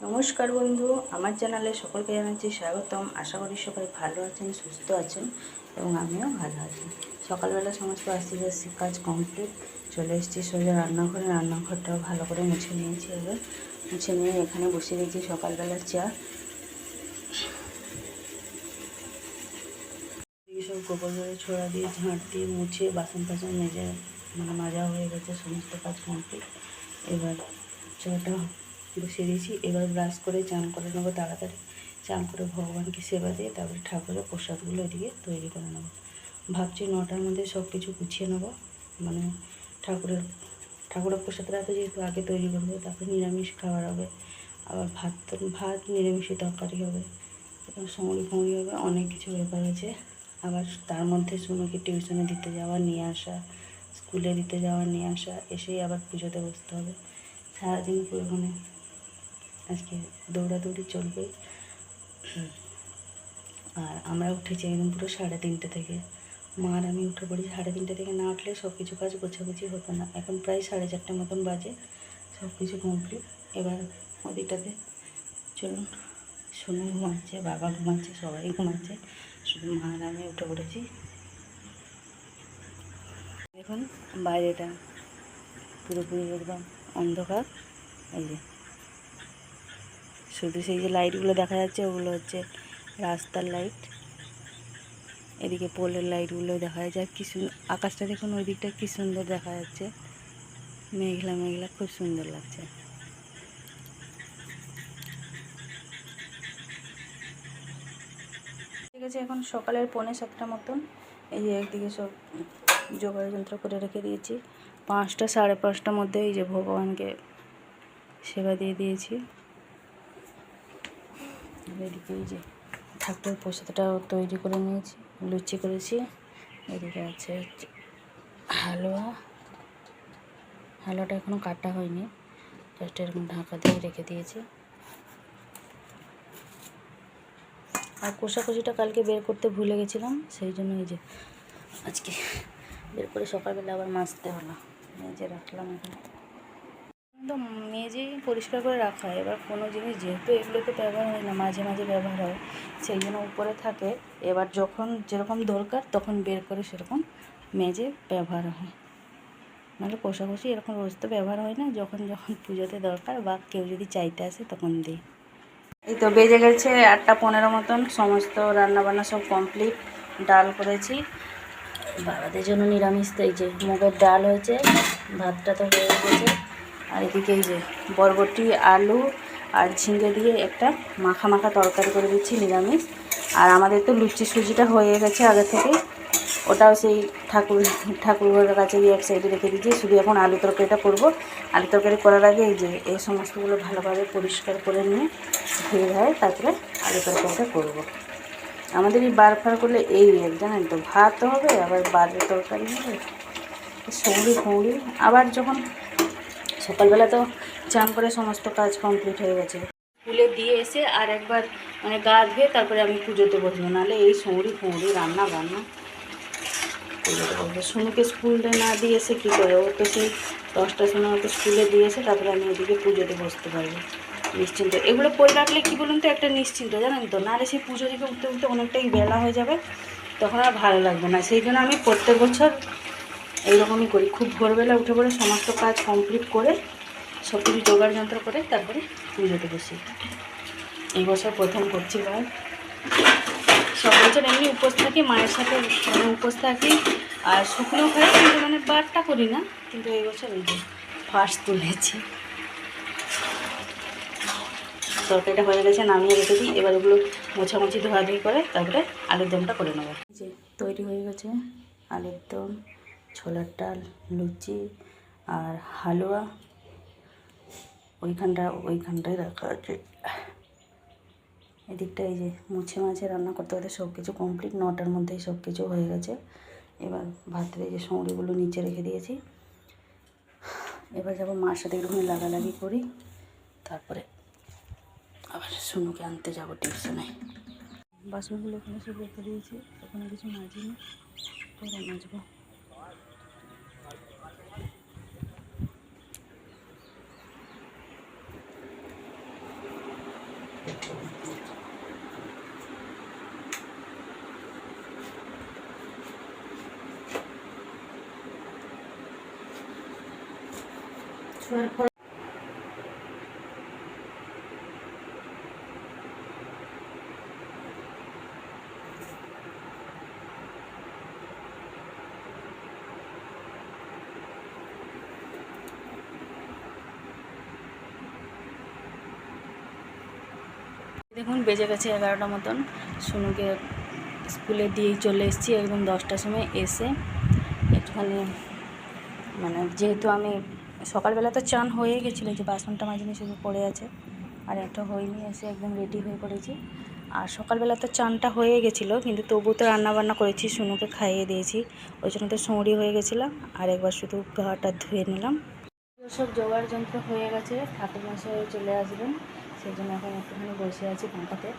নমস্কার বন্ধু, আমার চ্যানেলে সকলকে জানাচ্ছি স্বাগতম। আশা করি সবাই ভালো আছেন, সুস্থ আছেন এবং আমিও ভালো আছি। সকালবেলা সমস্ত আস্তে কাজ কমপ্লিট, চলে এসেছি সোজা রান্নাঘরে। রান্নাঘরটাও ভালো করে মুছে নিয়েছি। এবার মুছে নিয়ে এখানে বসে দিয়েছি সকালবেলার চা। সব গোবর জলে ছোড়া দিয়ে ঝাঁট দিয়ে মুছে বাসন টাসন মেজে মাজা হয়ে গেছে, সমস্ত কাজ কমপ্লিট। এবার চাটা বসিয়ে দিয়েছি। এবার ব্রাশ করে চান করে নেবো তাড়াতাড়ি। চান করে ভগবানকে সেবা দিয়ে তারপরে ঠাকুরের প্রসাদগুলো এদিকে তৈরি করে নেবো। ভাবছি 9টার মধ্যে সব কিছু গুছিয়ে নেবো, মানে ঠাকুরের প্রসাদটা তো যেহেতু আগে তৈরি করবো, তারপরে নিরামিষ খাবার হবে, আবার ভাত নিরামিষের তরকারি হবে, সমরি ফমরি হবে, অনেক কিছু ব্যাপার আছে। আবার তার মধ্যে সুনুকে টিউশনে দিতে যাওয়া নিয়ে আসা, স্কুলে দিতে যাওয়া নিয়ে আসা, এসেই আবার পুজোতে বসতে হবে। সারাদিন পুরো আজকে দৌড়াদৌড়ি চলবে। আর আমরা উঠেছি একদম পুরো 3:30 থেকে। মার আমি উঠে পড়ি 3:30 থেকে। না উঠলে সব কিছু কাজ গোছাগুছি হতো না। এখন প্রায় 4:30 মতন বাজে, সব কিছু কমপ্লিট। এবার ওদিকটাতে চলুন, সোনু ঘুমাচ্ছে, বাবা ঘুমাচ্ছে, সবাই ঘুমাচ্ছে, শুধু মা আর আমি উঠে পড়েছি। দেখুন বাইরেটা পুরোপুরি একদম অন্ধকার। এই যে শুধু সেই যে লাইটগুলো দেখা যাচ্ছে, ওগুলো হচ্ছে রাস্তার লাইট। এদিকে পোলের লাইটগুলো দেখা যাচ্ছে। আর কি আকাশটা দেখুন, ওই দিকটা কী সুন্দর দেখা যাচ্ছে, মেঘলা মেঘলা, খুব সুন্দর লাগছে। ঠিক আছে, এখন সকালের 6:45 মতন। এই যে একদিকে সব জোগাড় যন্ত্র করে রেখে দিয়েছি। 5টা 5:30টার মধ্যে এই যে ভগবানকে সেবা দিয়ে দিয়েছি। এদিকে এই যে ঠাকুরের প্রসাদটাও তৈরি করে নিয়েছি, লুচি করেছি। এদিকে আছে হালুয়াটা এখনও কাটা হয়নি, জাস্ট এরকম ঢাকা দিয়ে রেখে দিয়েছি। আর কষাকষিটা কালকে বের করতে ভুলে গেছিলাম, সেই জন্য এই যে আজকে বের করে সকালবেলা আবার মাজতে হলো। মেজে রাখলাম এখানে, একদম মেজেই পরিষ্কার করে রাখা হয়। এবার কোনো জিনিস যেহেতু এগুলো তো ব্যবহার হয় না, মাঝে মাঝে ব্যবহার হয়, সেই জন্য উপরে থাকে। এবার যখন যেরকম দরকার তখন বের করে সেরকম মেজে ব্যবহার হয়। নাহলে কষাকষি এরকম রোজ তো ব্যবহার হয় না, যখন যখন পুজোতে দরকার বা কেউ যদি চাইতে আসে তখন দিই। এই তো বেজে গেছে 8:15 মতন, সমস্ত রান্নাবান্না সব কমপ্লিট। ডাল করেছি বাবাদের জন্য নিরামিষ, তো এই যে মুগের ডাল হয়েছে, ভাতটা তো হয়ে গেছে। আর এদিকে এই যে বরবটি, আলু আর ঝিঙে দিয়ে একটা মাখা মাখা তরকারি করে দিচ্ছি নিরামিষ। আর আমাদের তো লুচি সুজিটা হয়ে গেছে আগে থেকে, ওটাও সেই ঠাকুরের কাছে দিয়ে এক সাইডে রেখে দিয়েছি। শুধু এখন আলু তরকারিটা করবো। আলু তরকারি করার আগে এই যে এই সমস্তগুলো ভালোভাবে পরিষ্কার করে নিয়ে ধুয়ে তারপরে আলু তরকারিটা করবো। আমাদের এই বার ফার করলে এই জানেন তো, ভাত হবে, আবার বারের তরকারি হবে, সৌড়ি। আবার যখন সকালবেলা তো চান করে সমস্ত কাজ কমপ্লিট হয়ে গেছে, স্কুলে দিয়ে এসে আর একবার মানে গা ধুয়ে তারপরে আমি পুজোতে বসবো। নাহলে এই সৌড়ি রান্না বান্না পুজোতে বসবো। সোনুকে স্কুলে না দিয়ে এসে কী করে, ও তো সেই 10টার সময় ওকে স্কুলে দিয়ে এসে তারপরে আমি এদিকে পুজোতে বসতে পারবো নিশ্চিন্ত। এগুলো করে রাখলে কী বলুন তো, একটা নিশ্চিন্ত, জানেন তো। নাহলে সেই পুজো দিকে উঠতে উঠতে অনেকটাই বেলা হয়ে যাবে, তখন আর ভালো লাগবে না। সেই জন্য আমি প্রত্যেক বছর এইরকমই করি, খুব ভোরবেলা উঠে পড়ে সমস্ত কাজ কমপ্লিট করে সব কিছু জোগাড় যন্ত্র করে তারপরে পুজোতে বসি। এই বছর প্রথম করছি ভাই। সব বছর এমনি উপোস থাকি, মায়ের সাথে মানে উপোস থাকি আর শুকনো খাই, কিন্তু মানে বারটা করি না। কিন্তু এই বছর এই যে ফার্স্ট তুলেছি। তরকারিটা হয়ে গেছে, নামিয়ে রেখে দিই। এবার ওগুলো মোছামুছি ধোয়াধুয়ি করে তারপরে আলুর দমটা করে নেবো। যে তৈরি হয়ে গেছে আলুর দম, ছোলার ডাল, লুচি আর হালুয়া ওইখানটায় রাখা আছে। এদিকটা এই যে মুছে মাছে রান্না করতে করতে সব কিছু কমপ্লিট। 9টার মধ্যেই সব কিছু হয়ে গেছে। এবার ভাতের এই যে সৌড়িগুলো নিচে রেখে দিয়েছি। এবার যাবো মার সাথে একটুখানি লাগালাগি করি, তারপরে আবার সোনুকে আনতে যাব টিউশনে। বাসনগুলো ওখানে সব রেখে দিয়েছি, ওখানে কিছু মাজিনি, পরে মাজবো। দেখুন বেজে গেছে 11টা মতন। সোনুকে স্কুলে দিয়েই চলে এসেছি একদম 10টার সময়। এসে একটুখানি মানে যেহেতু আমি সকালবেলা তো চান হয়ে গেছিলো, যে বাসনটা মাঝে শুধু পড়ে আছে আর একটা হয়নি, এসে একদম রেডি হয়ে পড়েছি। আর সকালবেলা তো চানটা হয়ে গেছিলো, কিন্তু তবু তো রান্নাবান্না করেছি, সোনুকে খাইয়ে দিয়েছি, ওই জন্য তো সৌঁড়ি হয়ে গেছিলাম। আর একবার শুধু গাটা ধুয়ে নিলাম। সব জোগাড় যন্ত্র হয়ে গেছে, ঠাকুরমশাই চলে আসবেন, সেই জন্য এখন একটুখানি বসে আছি ফাঁকাতে।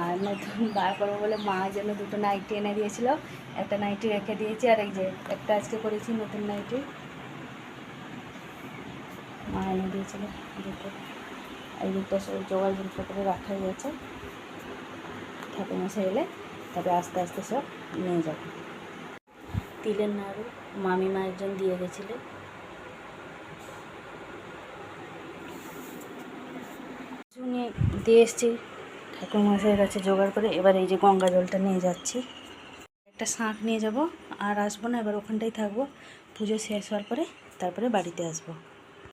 আর নতুন বার করবো বলে মা যেন দুটো নাইটি এনে দিয়েছিল, একটা নাইটি রেখে দিয়েছি, আর এই যে একটা আজকে করেছি নতুন নাইটি, মা এনে দিয়েছিল দুটো। এই দিকটা সব জোগাড় যন্ত্র করে রাখা হয়েছে, ঠাকুরমশাই এলে তবে আস্তে আস্তে সব নিয়ে যাব। তিলের নাড়ু মামিমা একজন দিয়ে গেছিলো, নিয়ে দিয়ে এসেছি ঠাকুরমশাইয়ের কাছে জোগাড় করে। এবার এই যে গঙ্গা জলটা নিয়ে যাচ্ছি, একটা শাঁখ নিয়ে যাব, আর আসবো না, এবার ওখানটাই থাকবো। পুজো শেষ হওয়ার পরে তারপরে বাড়িতে আসবো।